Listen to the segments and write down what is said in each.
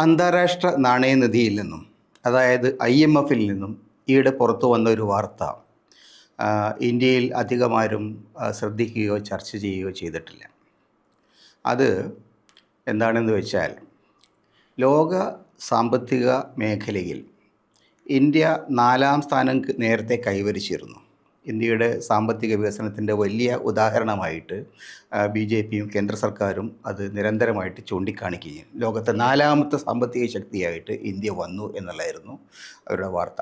അന്താരാഷ്ട്ര നാണയനിധിയിൽ നിന്നും, അതായത് IMFൽ നിന്നും ഈയിടെ പുറത്തു വന്ന ഒരു വാർത്ത ഇന്ത്യയിൽ അധികമാരും ശ്രദ്ധിക്കുകയോ ചർച്ച ചെയ്യുകയോ ചെയ്തിട്ടില്ല. അത് എന്താണെന്ന് വെച്ചാൽ, ലോക സാമ്പത്തിക മേഖലയിൽ ഇന്ത്യ 4-ാം സ്ഥാനം നേരത്തെ കൈവരിച്ചിരുന്നു. ഇന്ത്യയുടെ സാമ്പത്തിക വികസനത്തിൻ്റെ വലിയ ഉദാഹരണമായിട്ട് BJPയും കേന്ദ്ര സർക്കാരും അത് നിരന്തരമായിട്ട് ചൂണ്ടിക്കാണിക്കുകയും ലോകത്തെ 4-ാമത്തെ സാമ്പത്തിക ശക്തിയായിട്ട് ഇന്ത്യ വന്നു എന്നുള്ളതായിരുന്നു അവരുടെ വാർത്ത.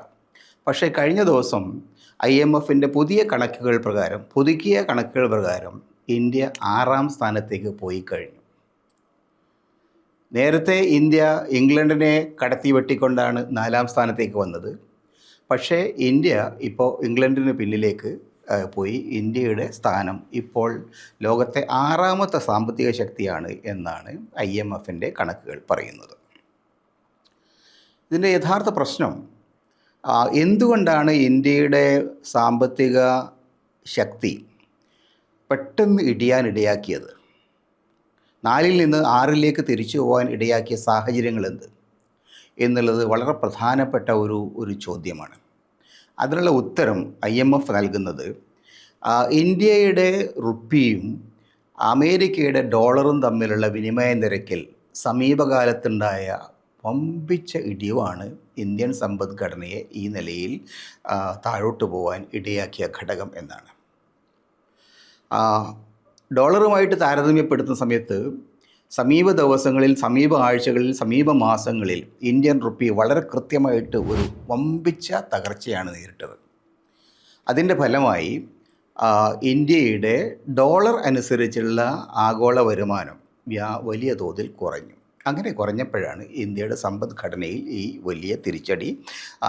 പക്ഷേ കഴിഞ്ഞ ദിവസം IMFൻ്റെ പുതിയ കണക്കുകൾ പ്രകാരം, പുതുക്കിയ കണക്കുകൾ പ്രകാരം ഇന്ത്യ 6-ാം സ്ഥാനത്തേക്ക് പോയി കഴിഞ്ഞു. നേരത്തെ ഇന്ത്യ ഇംഗ്ലണ്ടിനെ കടത്തി വെട്ടിക്കൊണ്ടാണ് 4-ാം സ്ഥാനത്തേക്ക് വന്നത്. പക്ഷേ ഇന്ത്യ ഇപ്പോൾ ഇംഗ്ലണ്ടിന് പിന്നിലേക്ക് പോയി. ഇന്ത്യയുടെ സ്ഥാനം ഇപ്പോൾ ലോകത്തെ 6-ാമത്തെ സാമ്പത്തിക ശക്തിയാണ് എന്നാണ് IMFൻ്റെ കണക്കുകൾ പറയുന്നത്. ഇതിൻ്റെ യഥാർത്ഥ പ്രശ്നം എന്തുകൊണ്ടാണ് ഇന്ത്യയുടെ സാമ്പത്തിക ശക്തി പെട്ടെന്ന് ഇടിയാനിടയാക്കിയത്, 4-ൽ നിന്ന് 6-ലേക്ക് തിരിച്ചു പോകാൻ ഇടയാക്കിയ സാഹചര്യങ്ങൾ എന്ത് എന്നുള്ളത് വളരെ പ്രധാനപ്പെട്ട ഒരു ചോദ്യമാണ്. അതിനുള്ള ഉത്തരം IMF നൽകുന്നത് ഇന്ത്യയുടെ റുപ്പിയും അമേരിക്കയുടെ ഡോളറും തമ്മിലുള്ള വിനിമയ നിരക്കിൽ സമീപകാലത്തുണ്ടായ വമ്പിച്ച ഇടിവാണ് ഇന്ത്യൻ സമ്പദ്ഘടനയെ ഈ നിലയിൽ താഴോട്ട് പോകാൻ ഇടയാക്കിയ ഘടകം എന്നാണ്. ഡോളറുമായിട്ട് താരതമ്യപ്പെടുത്തുന്ന സമയത്ത് സമീപ ദിവസങ്ങളിൽ, സമീപ ആഴ്ചകളിൽ, സമീപ മാസങ്ങളിൽ ഇന്ത്യൻ റുപ്പി വളരെ കൃത്യമായിട്ട് ഒരു വമ്പിച്ച തകർച്ചയാണ് നേരിട്ടത്. അതിൻ്റെ ഫലമായി ഇന്ത്യയുടെ ഡോളർ അനുസരിച്ചുള്ള ആഗോള വരുമാനം വലിയ തോതിൽ കുറഞ്ഞു. അങ്ങനെ കുറഞ്ഞപ്പോഴാണ് ഇന്ത്യയുടെ സമ്പദ്ഘടനയിൽ ഈ വലിയ തിരിച്ചടി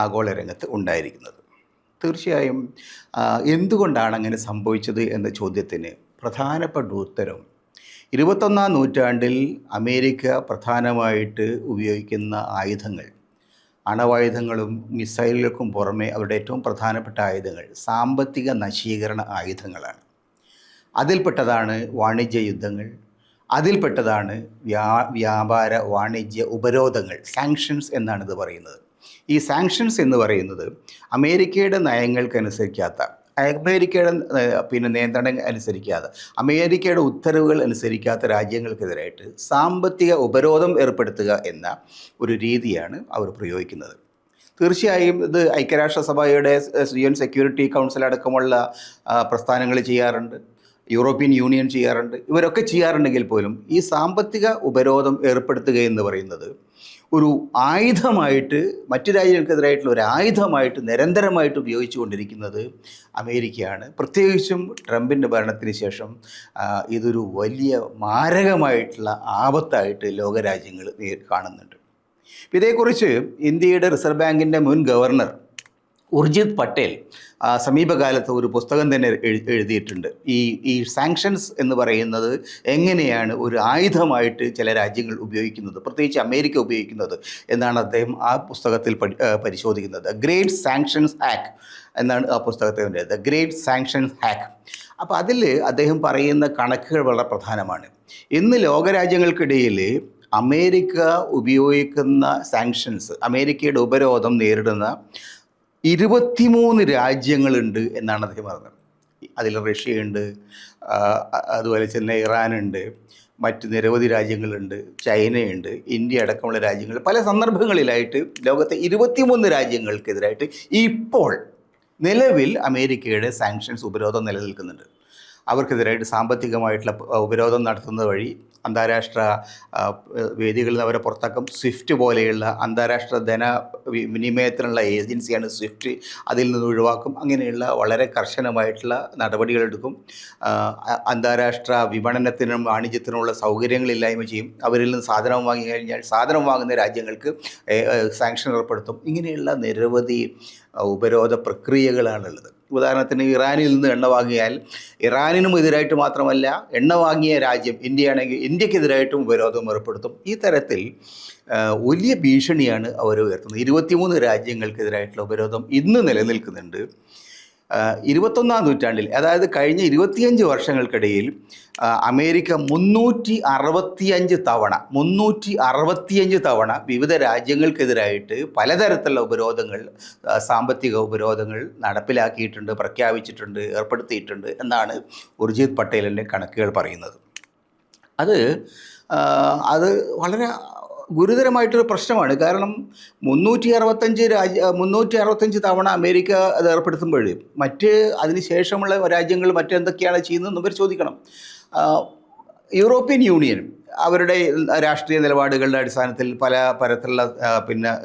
ആഗോള രംഗത്ത് ഉണ്ടായിരിക്കുന്നത്. തീർച്ചയായും എന്തുകൊണ്ടാണ് അങ്ങനെ സംഭവിച്ചത് എന്ന ചോദ്യത്തിന് പ്രധാനപ്പെട്ട ഉത്തരം 21-ാം നൂറ്റാണ്ടിൽ അമേരിക്ക പ്രധാനമായിട്ട് ഉപയോഗിക്കുന്ന ആയുധങ്ങൾ, അണവായുധങ്ങളും മിസൈലുകൾക്കും പുറമെ അവരുടെ ഏറ്റവും പ്രധാനപ്പെട്ട ആയുധങ്ങൾ സാമ്പത്തിക നശീകരണ ആയുധങ്ങളാണ്. അതിൽപ്പെട്ടതാണ് വാണിജ്യ യുദ്ധങ്ങൾ, അതിൽപ്പെട്ടതാണ് വ്യാപാര വാണിജ്യ ഉപരോധങ്ങൾ. സാങ്ഷൻസ് എന്നാണ് ഇത് പറയുന്നത്. ഈ സാങ്ഷൻസ് എന്ന് പറയുന്നത് അമേരിക്കയുടെ നയങ്ങൾക്കനുസരിക്കാത്ത, അമേരിക്കയുടെ നിയന്ത്രണം അനുസരിക്കാതെ, അമേരിക്കയുടെ ഉത്തരവുകൾ അനുസരിക്കാത്ത രാജ്യങ്ങൾക്കെതിരായിട്ട് സാമ്പത്തിക ഉപരോധം ഏർപ്പെടുത്തുക എന്ന ഒരു രീതിയാണ് അവർ പ്രയോഗിക്കുന്നത്. തീർച്ചയായും ഇത് ഐക്യരാഷ്ട്രസഭയുടെ UN സെക്യൂരിറ്റി കൗൺസിൽ അടക്കമുള്ള പ്രസ്ഥാനങ്ങൾ ചെയ്യാറുണ്ട്, യൂറോപ്യൻ യൂണിയൻ ചെയ്യാറുണ്ട്. ഇവരൊക്കെ ചെയ്യാറുണ്ടെങ്കിൽ പോലും ഈ സാമ്പത്തിക ഉപരോധം ഏർപ്പെടുത്തുക എന്ന് പറയുന്നത് ഒരു ആയുധമായിട്ട്, മറ്റു രാജ്യങ്ങൾക്കെതിരായിട്ടുള്ള ഒരു ആയുധമായിട്ട് നിരന്തരമായിട്ട് ഉപയോഗിച്ചുകൊണ്ടിരിക്കുന്നത് അമേരിക്കയാണ്. പ്രത്യേകിച്ചും ട്രംപിൻ്റെ ഭരണത്തിന് ശേഷം ഇതൊരു വലിയ മാരകമായിട്ടുള്ള ആപത്തായിട്ട് ലോകരാജ്യങ്ങൾ കാണുന്നുണ്ട്. ഇതേക്കുറിച്ച് ഇന്ത്യയുടെ റിസർവ് ബാങ്കിൻ്റെ മുൻ ഗവർണർ ഉർജിത് പട്ടേൽ സമീപകാലത്ത് ഒരു പുസ്തകം തന്നെ എഴുതിയിട്ടുണ്ട്. ഈ സാങ്ഷൻസ് എന്ന് പറയുന്നത് എങ്ങനെയാണ് ഒരു ആയുധമായിട്ട് ചില രാജ്യങ്ങൾ ഉപയോഗിക്കുന്നത്, പ്രത്യേകിച്ച് അമേരിക്ക ഉപയോഗിക്കുന്നത് എന്നാണ് അദ്ദേഹം ആ പുസ്തകത്തിൽ പരിശോധിക്കുന്നത്. ഗ്രേറ്റ് സാങ്ഷൻസ് ഹാക്ക് എന്നാണ് ആ പുസ്തകത്തിൻ്റെ ദ ഗ്രേറ്റ് സാങ്ഷൻസ് ഹാക്ക്. അപ്പോൾ അതിൽ അദ്ദേഹം പറയുന്ന കണക്കുകൾ വളരെ പ്രധാനമാണ്. ഇന്ന് ലോകരാജ്യങ്ങൾക്കിടയിൽ അമേരിക്ക ഉപയോഗിക്കുന്ന സാങ്ഷൻസ്, അമേരിക്കയുടെ ഉപരോധം നേരിടുന്ന 23 രാജ്യങ്ങളുണ്ട് എന്നാണ് അദ്ദേഹം പറഞ്ഞത്. അതിൽ റഷ്യയുണ്ട്, അതുപോലെ തന്നെ ഇറാനുണ്ട്, മറ്റ് നിരവധി രാജ്യങ്ങളുണ്ട്, ചൈനയുണ്ട്, ഇന്ത്യ അടക്കമുള്ള രാജ്യങ്ങൾ. പല സന്ദർഭങ്ങളിലായിട്ട് ലോകത്തെ 23 രാജ്യങ്ങൾക്കെതിരായിട്ട് ഇപ്പോൾ നിലവിൽ അമേരിക്കയുടെ സാങ്ഷൻസ് ഉപരോധം നിലനിൽക്കുന്നുണ്ട്. അവർക്കെതിരായിട്ട് സാമ്പത്തികമായിട്ടുള്ള ഉപരോധം നടത്തുന്നത് വഴി അന്താരാഷ്ട്ര വേദികളിൽ നിന്ന് അവരെ പുറത്താക്കും. സ്വിഫ്റ്റ് പോലെയുള്ള അന്താരാഷ്ട്ര ധന വിനിമയത്തിനുള്ള ഏജൻസിയാണ് സ്വിഫ്റ്റ്, അതിൽ നിന്ന് ഒഴിവാക്കും. അങ്ങനെയുള്ള വളരെ കർശനമായിട്ടുള്ള നടപടികളെടുക്കും. അന്താരാഷ്ട്ര വിപണനത്തിനും വാണിജ്യത്തിനുമുള്ള സൗകര്യങ്ങളില്ലായ്മ ചെയ്യും. അവരിൽ നിന്ന് സാധനം വാങ്ങി കഴിഞ്ഞാൽ സാധനം വാങ്ങുന്ന രാജ്യങ്ങൾക്ക് സാങ്ഷൻ ഏർപ്പെടുത്തും. ഇങ്ങനെയുള്ള നിരവധി ഉപരോധ പ്രക്രിയകളാണുള്ളത്. ഉദാഹരണത്തിന് ഇറാനിൽ നിന്ന് എണ്ണ വാങ്ങിയാൽ ഇറാനിനും എതിരായിട്ട് മാത്രമല്ല, എണ്ണ വാങ്ങിയ രാജ്യം ഇന്ത്യയാണെങ്കിൽ ഇന്ത്യക്കെതിരായിട്ടും ഉപരോധം ഏർപ്പെടുത്തും. ഈ തരത്തിൽ വലിയ ഭീഷണിയാണ് അവർ ഉയർത്തുന്നത്. 23 രാജ്യങ്ങൾക്കെതിരായിട്ടുള്ള ഉപരോധം ഇന്ന് നിലനിൽക്കുന്നുണ്ട്. 21-ാം നൂറ്റാണ്ടിൽ, അതായത് കഴിഞ്ഞ 25 വർഷങ്ങൾക്കിടയിൽ അമേരിക്ക 365 തവണ വിവിധ രാജ്യങ്ങൾക്കെതിരായിട്ട് പലതരത്തിലുള്ള ഉപരോധങ്ങൾ, സാമ്പത്തിക ഉപരോധങ്ങൾ നടപ്പിലാക്കിയിട്ടുണ്ട്, പ്രഖ്യാപിച്ചിട്ടുണ്ട്, ഏർപ്പെടുത്തിയിട്ടുണ്ട് എന്നാണ് ഉർജിത് പട്ടേലിൻ്റെ കണക്കുകൾ പറയുന്നത്. അത് വളരെ ഗുരുതരമായിട്ടൊരു പ്രശ്നമാണ്. കാരണം 365 തവണ അമേരിക്ക അത് ഏർപ്പെടുത്തുമ്പോൾ മറ്റ് അതിനുശേഷമുള്ള രാജ്യങ്ങൾ മറ്റെന്തൊക്കെയാണ് ചെയ്യുന്നതെന്ന് ഇവർ ചോദിക്കണം. യൂറോപ്യൻ യൂണിയൻ അവരുടെ രാഷ്ട്രീയ നിലപാടുകളുടെ അടിസ്ഥാനത്തിൽ പല തരത്തിലുള്ള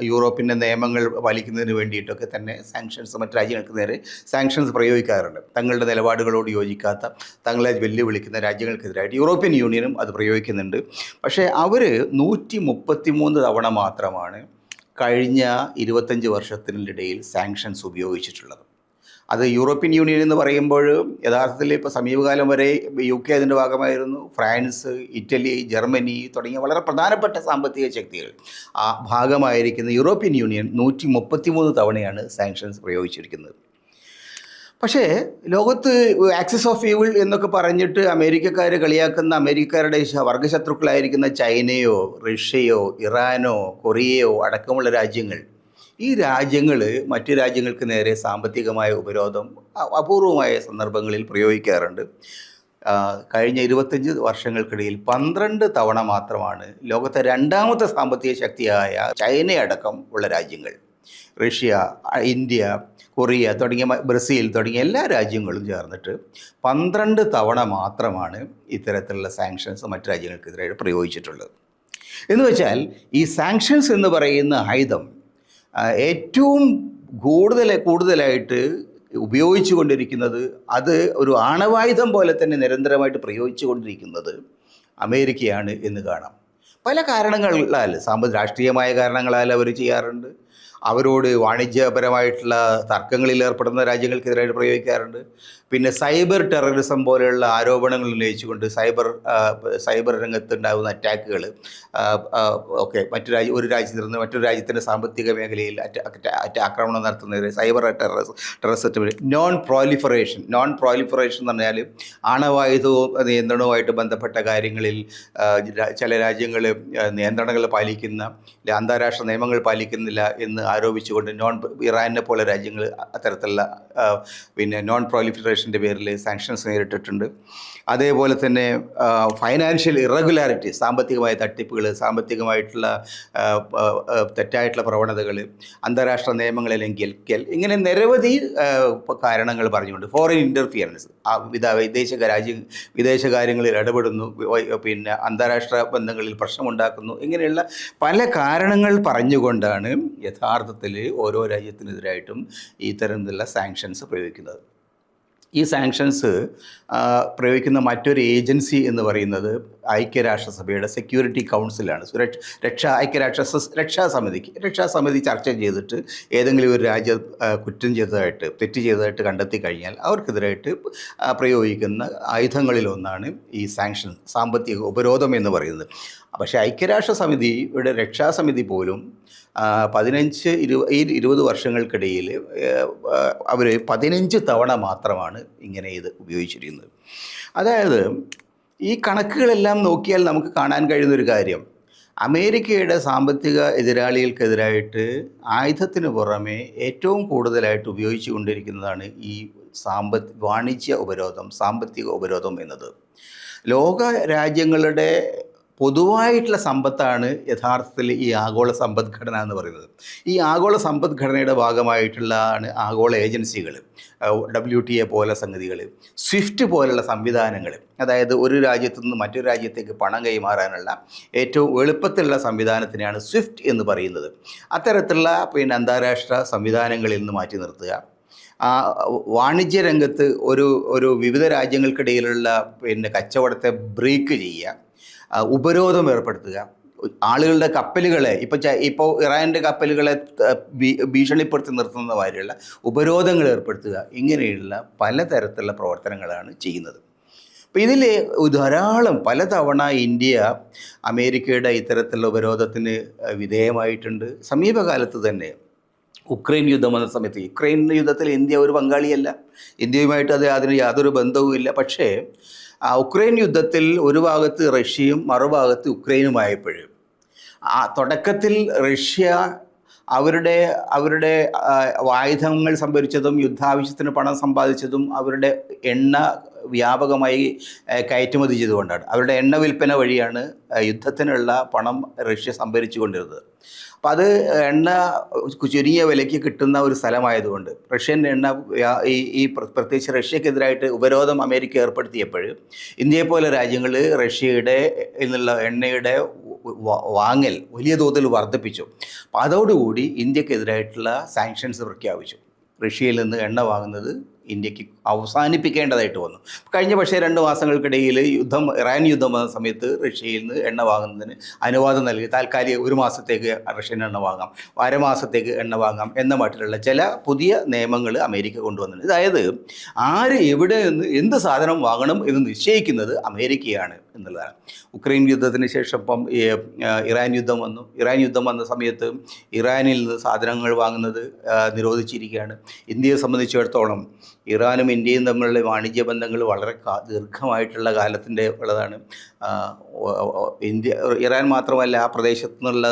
യൂറോപ്പിൻ്റെ നിയമങ്ങൾ പാലിക്കുന്നതിന് വേണ്ടിയിട്ടൊക്കെ തന്നെ സാങ്ഷൻസ് മറ്റ് രാജ്യങ്ങൾക്ക് നേരെ സാങ്ഷൻസ് പ്രയോഗിക്കാറുണ്ട്. തങ്ങളുടെ നിലപാടുകളോട് യോജിക്കാത്ത, തങ്ങളെ വെല്ലുവിളിക്കുന്ന രാജ്യങ്ങൾക്കെതിരായിട്ട് യൂറോപ്യൻ യൂണിയനും അത് പ്രയോഗിക്കുന്നുണ്ട്. പക്ഷേ അവർ 133 തവണ മാത്രമാണ് കഴിഞ്ഞ 25 വർഷത്തിനിടയിൽ സാങ്ഷൻസ് ഉപയോഗിച്ചിട്ടുള്ളത്. അത് യൂറോപ്യൻ യൂണിയൻ എന്ന് പറയുമ്പോൾ യഥാർത്ഥത്തിൽ ഇപ്പോൾ സമീപകാലം വരെ UK അതിൻ്റെ ഭാഗമായിരുന്നു. ഫ്രാൻസ്, ഇറ്റലി, ജർമ്മനി തുടങ്ങിയ വളരെ പ്രധാനപ്പെട്ട സാമ്പത്തിക ശക്തികൾ ആ ഭാഗമായിരിക്കുന്ന യൂറോപ്യൻ യൂണിയൻ 133 തവണയാണ് സാങ്ഷൻസ് പ്രയോഗിച്ചിരിക്കുന്നത്. പക്ഷേ ലോകത്ത് ആക്സിസ് ഓഫ് ഈവിൾ എന്നൊക്കെ പറഞ്ഞിട്ട് അമേരിക്കക്കാർ കളിയാക്കുന്ന, അമേരിക്കക്കാരുടെ വർഗ്ഗശത്രുക്കളായിരിക്കുന്ന ചൈനയോ റഷ്യയോ ഇറാനോ കൊറിയയോ അടക്കമുള്ള രാജ്യങ്ങൾ, ഈ രാജ്യങ്ങൾ മറ്റു രാജ്യങ്ങൾക്ക് നേരെ സാമ്പത്തികമായ ഉപരോധം അപൂർവമായ സന്ദർഭങ്ങളിൽ പ്രയോഗിക്കാറുണ്ട്. കഴിഞ്ഞ 25 വർഷങ്ങൾക്കിടയിൽ 12 തവണ മാത്രമാണ് ലോകത്തെ രണ്ടാമത്തെ സാമ്പത്തിക ശക്തിയായ ചൈനയടക്കം ഉള്ള രാജ്യങ്ങൾ, റഷ്യ, ഇന്ത്യ, കൊറിയ തുടങ്ങിയ ബ്രസീൽ തുടങ്ങിയ എല്ലാ രാജ്യങ്ങളും ചേർന്നിട്ട് 12 തവണ മാത്രമാണ് ഇത്തരത്തിലുള്ള സാങ്ഷൻസ് മറ്റു രാജ്യങ്ങൾക്കെതിരെ പ്രയോഗിച്ചിട്ടുള്ളത്. എന്ന് വെച്ചാൽ ഈ സാങ്ഷൻസ് എന്ന് പറയുന്ന ആയുധം ഏറ്റവും കൂടുതലായിട്ട് ഉപയോഗിച്ചു കൊണ്ടിരിക്കുന്നത്, അത് ഒരു ആണവായുധം പോലെ തന്നെ നിരന്തരമായിട്ട് പ്രയോഗിച്ചു കൊണ്ടിരിക്കുന്നത് അമേരിക്കയാണ് എന്ന് കാണാം. പല കാരണങ്ങളാൽ, രാഷ്ട്രീയമായ കാരണങ്ങളാൽ അവർ ചെയ്യാറുണ്ട്. അവരോട് വാണിജ്യപരമായിട്ടുള്ള തർക്കങ്ങളിൽ ഏർപ്പെടുന്ന രാജ്യങ്ങൾക്കെതിരായിട്ട് പ്രയോഗിക്കാറുണ്ട്. പിന്നെ സൈബർ ടെററിസം പോലെയുള്ള ആരോപണങ്ങൾ ഉന്നയിച്ചുകൊണ്ട് സൈബർ രംഗത്തുണ്ടാകുന്ന അറ്റാക്കുകൾ ഒക്കെ ഒരു രാജ്യത്തിൽ നിന്ന് മറ്റൊരു രാജ്യത്തിൻ്റെ സാമ്പത്തിക മേഖലയിൽ ആക്രമണം നടത്തുന്നതിന് സൈബർ ടെററിസത്തിന് നോൺ പ്രോലിഫറേഷൻ എന്ന് പറഞ്ഞാൽ ആണവായുധവും നിയന്ത്രണവുമായിട്ട് ബന്ധപ്പെട്ട കാര്യങ്ങളിൽ ചില രാജ്യങ്ങൾ നിയന്ത്രണങ്ങൾ പാലിക്കുന്ന, അന്താരാഷ്ട്ര നിയമങ്ങൾ പാലിക്കുന്നില്ല എന്ന് ആരോപിച്ചുകൊണ്ട് ഇറാനെ പോലെ രാജ്യങ്ങൾ അത്തരത്തിലുള്ള നോൺ പ്രോലിഫറേഷൻ്റെ പേരിൽ സാങ്ഷൻസ് നേരിട്ടിട്ടുണ്ട്. അതേപോലെ തന്നെ ഫൈനാൻഷ്യൽ ഇറഗുലാരിറ്റി, സാമ്പത്തികമായ തട്ടിപ്പുകൾ, സാമ്പത്തികമായിട്ടുള്ള തെറ്റായിട്ടുള്ള പ്രവണതകൾ, അന്താരാഷ്ട്ര നിയമങ്ങളെ ലംഘിക്കൽ, ഇങ്ങനെ നിരവധി കാരണങ്ങൾ പറഞ്ഞുകൊണ്ട് ഫോറിൻ ഇൻ്റർഫിയറൻസ്, വിദേശ കാര്യങ്ങളിൽ ഇടപെടുന്നു, അന്താരാഷ്ട്ര ബന്ധങ്ങളിൽ പ്രശ്നമുണ്ടാക്കുന്നു, ഇങ്ങനെയുള്ള പല കാരണങ്ങൾ പറഞ്ഞുകൊണ്ടാണ് യഥാർത്ഥത്തിൽ ഓരോ രാജ്യത്തിനെതിരായിട്ടും ഈ തരത്തിലുള്ള സാങ്ഷൻസ് പ്രയോഗിക്കുന്നത്. ഈ സാങ്ഷൻസ് പ്രയോഗിക്കുന്ന മറ്റൊരു ഏജൻസി എന്ന് പറയുന്നത് ഐക്യരാഷ്ട്രസഭയുടെ സെക്യൂരിറ്റി കൗൺസിലാണ്. രക്ഷാസമിതി ചർച്ച ചെയ്തിട്ട് ഏതെങ്കിലും ഒരു രാജ്യം തെറ്റ് ചെയ്തതായിട്ട് കണ്ടെത്തി കഴിഞ്ഞാൽ അവർക്കെതിരായിട്ട് പ്രയോഗിക്കുന്ന ആയുധങ്ങളിലൊന്നാണ് ഈ സാങ്ഷൻ, സാമ്പത്തിക ഉപരോധം എന്ന് പറയുന്നത്. പക്ഷേ ഐക്യരാഷ്ട്രസമിതിയുടെ രക്ഷാസമിതി പോലും 20 വർഷങ്ങൾക്കിടയിൽ അവർ 15 തവണ മാത്രമാണ് ഇങ്ങനെ ഇത് ഉപയോഗിച്ചിരിക്കുന്നത്. അതായത് ഈ കണക്കുകളെല്ലാം നോക്കിയാൽ നമുക്ക് കാണാൻ കഴിയുന്നൊരു കാര്യം, അമേരിക്കയുടെ സാമ്പത്തിക എതിരാളികൾക്കെതിരായിട്ട് ആയുധത്തിന് പുറമെ ഏറ്റവും കൂടുതലായിട്ട് ഉപയോഗിച്ചു കൊണ്ടിരിക്കുന്നതാണ് ഈ വാണിജ്യ ഉപരോധം, സാമ്പത്തിക ഉപരോധം എന്നത്. ലോക രാജ്യങ്ങളുടെ പൊതുവായിട്ടുള്ള സമ്പത്താണ് യഥാർത്ഥത്തിൽ ഈ ആഗോള സമ്പദ്ഘടന എന്ന് പറയുന്നത്. ഈ ആഗോള സമ്പദ്ഘടനയുടെ ഭാഗമായിട്ടുള്ളതാണ് ആഗോള ഏജൻസികൾ, WTA പോലെ സംഗതികൾ, സ്വിഫ്റ്റ് പോലുള്ള സംവിധാനങ്ങൾ, അതായത് ഒരു രാജ്യത്തു നിന്ന് മറ്റൊരു രാജ്യത്തേക്ക് പണം കൈമാറാനുള്ള ഏറ്റവും എളുപ്പത്തിലുള്ള സംവിധാനത്തിനെയാണ് സ്വിഫ്റ്റ് എന്ന് പറയുന്നത്. അത്തരത്തിലുള്ള അന്താരാഷ്ട്ര സംവിധാനങ്ങളിൽ നിന്ന് മാറ്റി നിർത്തുക, വാണിജ്യ രംഗത്ത് ഒരു വിവിധ രാജ്യങ്ങൾക്കിടയിലുള്ള കച്ചവടത്തെ ബ്രേക്ക് ചെയ്യുക, ഉപരോധം ഏർപ്പെടുത്തുക, ആളുകളുടെ കപ്പലുകളെ ഇപ്പോൾ ഇറാൻ്റെ കപ്പലുകളെ ഭീഷണിപ്പെടുത്തി നിർത്തുന്ന മാതിരിയുള്ള ഉപരോധങ്ങൾ ഏർപ്പെടുത്തുക, ഇങ്ങനെയുള്ള പലതരത്തിലുള്ള പ്രവർത്തനങ്ങളാണ് ചെയ്യുന്നത്. അപ്പോൾ ഇതിൽ ധാരാളം പലതവണ ഇന്ത്യ അമേരിക്കയുടെ ഇത്തരത്തിലുള്ള ഉപരോധത്തിന് വിധേയമായിട്ടുണ്ട്. സമീപകാലത്ത് തന്നെ ഉക്രൈൻ യുദ്ധം വന്ന സമയത്ത് യുക്രൈൻ യുദ്ധത്തിൽ ഇന്ത്യ ഒരു പങ്കാളിയല്ല, ഇന്ത്യയുമായിട്ട് അതിന് യാതൊരു ബന്ധവുമില്ല. പക്ഷേ ഉക്രൈൻ യുദ്ധത്തിൽ ഒരു ഭാഗത്ത് റഷ്യയും മറുഭാഗത്ത് ഉക്രൈനുമായപ്പോൾ തുടക്കത്തിൽ റഷ്യ അവരുടെ അവരുടെ ആയുധങ്ങൾ സംഭരിച്ചതും യുദ്ധാവശ്യത്തിന് പണം സമ്പാദിച്ചതും അവരുടെ എണ്ണ വ്യാപകമായി കയറ്റുമതി ചെയ്തുകൊണ്ടാണ്. അവരുടെ എണ്ണ വിൽപ്പന വഴിയാണ് യുദ്ധത്തിനുള്ള പണം റഷ്യ സംഭരിച്ചു കൊണ്ടിരുന്നത്. അപ്പം അത് എണ്ണ ചുരുങ്ങിയ വിലയ്ക്ക് കിട്ടുന്ന ഒരു സ്ഥലമായതുകൊണ്ട് റഷ്യൻ എണ്ണ ഈ പ്രത്യേകിച്ച് റഷ്യക്കെതിരായിട്ട് ഉപരോധം അമേരിക്ക ഏർപ്പെടുത്തിയപ്പോൾ ഇന്ത്യയെപ്പോലെ രാജ്യങ്ങൾ റഷ്യയുടെ എന്നുള്ള എണ്ണയുടെ വാങ്ങൽ വലിയ തോതിൽ വർദ്ധിപ്പിച്ചു. അപ്പം അതോടുകൂടി ഇന്ത്യക്കെതിരായിട്ടുള്ള സാങ്ഷൻസ് പ്രഖ്യാപിച്ചു. റഷ്യയിൽ നിന്ന് എണ്ണ വാങ്ങുന്നത് ഇന്ത്യക്ക് അവസാനിപ്പിക്കേണ്ടതായിട്ട് വന്നു. കഴിഞ്ഞ പക്ഷേ 2 മാസങ്ങൾക്കിടയിൽ ഇറാൻ യുദ്ധം വന്ന സമയത്ത് റഷ്യയിൽ നിന്ന് എണ്ണ വാങ്ങുന്നതിന് അനുവാദം നൽകി. താൽക്കാലിക 1 മാസത്തേക്ക് റഷ്യൻ എണ്ണ വാങ്ങാം, അരമാസത്തേക്ക് എണ്ണ വാങ്ങാം എന്ന മട്ടിലുള്ള ചില പുതിയ നിയമങ്ങൾ അമേരിക്ക കൊണ്ടുവന്നിട്ടുണ്ട്. അതായത് ആര് എവിടെ നിന്ന് എന്ത് സാധനം വാങ്ങണം എന്ന് നിശ്ചയിക്കുന്നത് അമേരിക്കയാണ് എന്നുള്ളതാണ്. ഉക്രൈൻ യുദ്ധത്തിന് ശേഷം ഇപ്പം ഇറാൻ യുദ്ധം വന്നു. ഇറാൻ യുദ്ധം വന്ന സമയത്ത് ഇറാനിൽ നിന്ന് സാധനങ്ങൾ വാങ്ങുന്നത് നിരോധിച്ചിരിക്കുകയാണ്. ഇന്ത്യയെ സംബന്ധിച്ചിടത്തോളം ഇറാനും ഇന്ത്യയും തമ്മിലുള്ള വാണിജ്യ ബന്ധങ്ങൾ വളരെ ദീർഘമായിട്ടുള്ള കാലത്തിൻ്റെ ഉള്ളതാണ്. ഇറാൻ മാത്രമല്ല, ആ പ്രദേശത്തു നിന്നുള്ള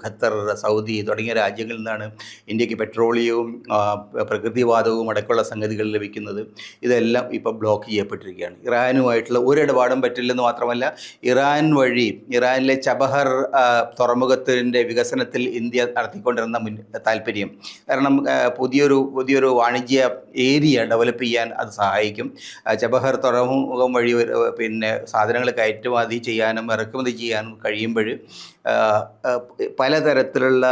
ഖത്തർ, സൗദി തുടങ്ങിയ രാജ്യങ്ങളിൽ നിന്നാണ് ഇന്ത്യക്ക് പെട്രോളിയവും പ്രകൃതിവാതകവും അടക്കമുള്ള സംഗതികൾ ലഭിക്കുന്നത്. ഇതെല്ലാം ഇപ്പോൾ ബ്ലോക്ക് ചെയ്യപ്പെട്ടിരിക്കുകയാണ്. ഇറാനുമായിട്ടുള്ള ഒരിടപാടും പറ്റില്ലെന്ന് മാത്രമല്ല, ഇറാൻ വഴി ഇറാനിലെ ചബഹർ തുറമുഖത്തിൻ്റെ വികസനത്തിൽ ഇന്ത്യ നടത്തിക്കൊണ്ടിരുന്ന താല്പര്യം, കാരണം പുതിയൊരു വാണിജ്യ ഏരിയ ഡെവലപ്പ് ചെയ്യാൻ അത് സഹായിക്കും. ചബഹർ തുറമുഖം വഴി പിന്നെ സാധനങ്ങൾ കയറ്റുമതി ചെയ്യാനും ഇറക്കുമതി ചെയ്യാനും കഴിയുമ്പോൾ പലതരത്തിലുള്ള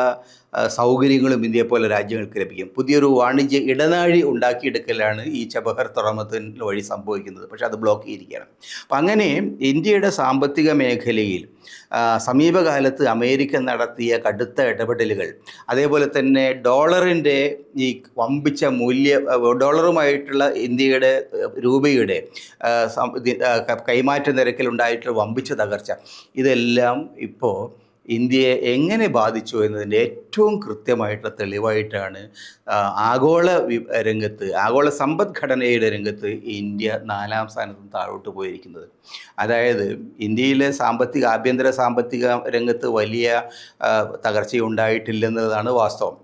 സൗകര്യങ്ങളും ഇന്ത്യയെപ്പോലെ രാജ്യങ്ങൾക്ക് ലഭിക്കും. പുതിയൊരു വാണിജ്യ ഇടനാഴി ഉണ്ടാക്കിയെടുക്കലാണ് ഈ ചബഹർ തുറമുഖത്തിന് വഴി സംഭവിക്കുന്നത്. പക്ഷേ അത് ബ്ലോക്ക് ചെയ്തിരിക്കുകയാണ്. അപ്പം അങ്ങനെ ഇന്ത്യയുടെ സാമ്പത്തിക മേഖലയിൽ സമീപകാലത്ത് അമേരിക്ക നടത്തിയ കടുത്ത ഇടപെടലുകൾ, അതേപോലെ തന്നെ ഡോളറിൻ്റെ ഈ വമ്പിച്ച ഡോളറുമായിട്ടുള്ള ഇന്ത്യയുടെ രൂപയുടെ കൈമാറ്റ നിരക്കിലുണ്ടായിട്ടുള്ള വമ്പിച്ച തകർച്ച, ഇതെല്ലാം ഇപ്പോൾ ഇന്ത്യയെ എങ്ങനെ ബാധിച്ചു എന്നതിൻ്റെ ഏറ്റവും കൃത്യമായിട്ടുള്ള തെളിവായിട്ടാണ് ആഗോള രംഗത്ത്, ആഗോള സമ്പദ്ഘടനയുടെ രംഗത്ത് ഇന്ത്യ 4ാം സ്ഥാനത്ത് താഴോട്ട് പോയിരിക്കുന്നത്. അതായത് ഇന്ത്യയിലെ ആഭ്യന്തര സാമ്പത്തിക രംഗത്ത് വലിയ തകർച്ചയുണ്ടായിട്ടില്ലെന്നതാണ് വാസ്തവം.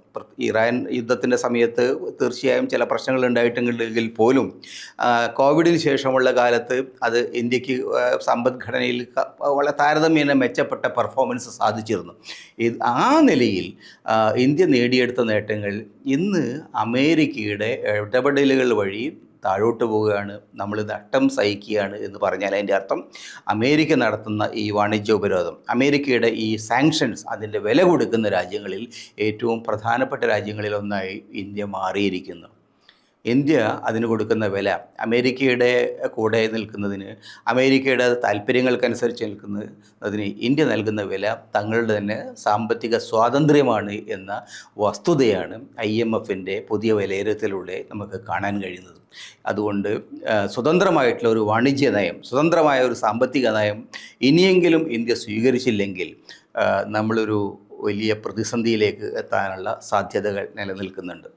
ഇറാൻ യുദ്ധത്തിൻ്റെ സമയത്ത് തീർച്ചയായും ചില പ്രശ്നങ്ങൾ ഉണ്ടായിട്ടുണ്ടെങ്കിൽ പോലും കോവിഡിന് ശേഷമുള്ള കാലത്ത് അത് ഇന്ത്യക്ക് സമ്പദ്ഘടനയിൽ വളരെ താരതമ്യേന മെച്ചപ്പെട്ട പെർഫോമൻസ് സാധിച്ചിരുന്നു. ആ നിലയിൽ ഇന്ത്യ നേടിയെടുത്ത നേട്ടങ്ങൾ ഇന്ന് അമേരിക്കയുടെ ഇടപെടലുകൾ വഴി താഴോട്ട് പോവുകയാണ്, നമ്മൾ നഷ്ടം സഹിക്കുകയാണ് എന്ന് പറഞ്ഞാൽ അതിൻ്റെ അർത്ഥം അമേരിക്ക നടത്തുന്ന ഈ വാണിജ്യ ഉപരോധം, അമേരിക്കയുടെ ഈ സാങ്ഷൻസ്, അതിൻ്റെ വില കൊടുക്കുന്ന രാജ്യങ്ങളിൽ ഏറ്റവും പ്രധാനപ്പെട്ട രാജ്യങ്ങളിലൊന്നായി ഇന്ത്യ മാറിയിരിക്കുന്നു. ഇന്ത്യ അതിന് കൊടുക്കുന്ന വില, അമേരിക്കയുടെ കൂടെ നിൽക്കുന്നതിന്, അമേരിക്കയുടെ താല്പര്യങ്ങൾക്കനുസരിച്ച് നിൽക്കുന്നതിന് ഇന്ത്യ നൽകുന്ന വില തങ്ങളുടെ തന്നെ സാമ്പത്തിക സ്വാതന്ത്ര്യമാണ് എന്ന വസ്തുതയാണ് IMFൻ്റെ പുതിയ വിലയിരുത്തലിലൂടെ നമുക്ക് കാണാൻ കഴിയുന്നത്. അതുകൊണ്ട് സ്വതന്ത്രമായിട്ടുള്ള ഒരു വാണിജ്യ നയം, സ്വതന്ത്രമായ ഒരു സാമ്പത്തിക നയം ഇനിയെങ്കിലും ഇന്ത്യ സ്വീകരിച്ചില്ലെങ്കിൽ നമ്മളൊരു വലിയ പ്രതിസന്ധിയിലേക്ക് എത്താനുള്ള സാധ്യതകൾ നിലനിൽക്കുന്നുണ്ട്.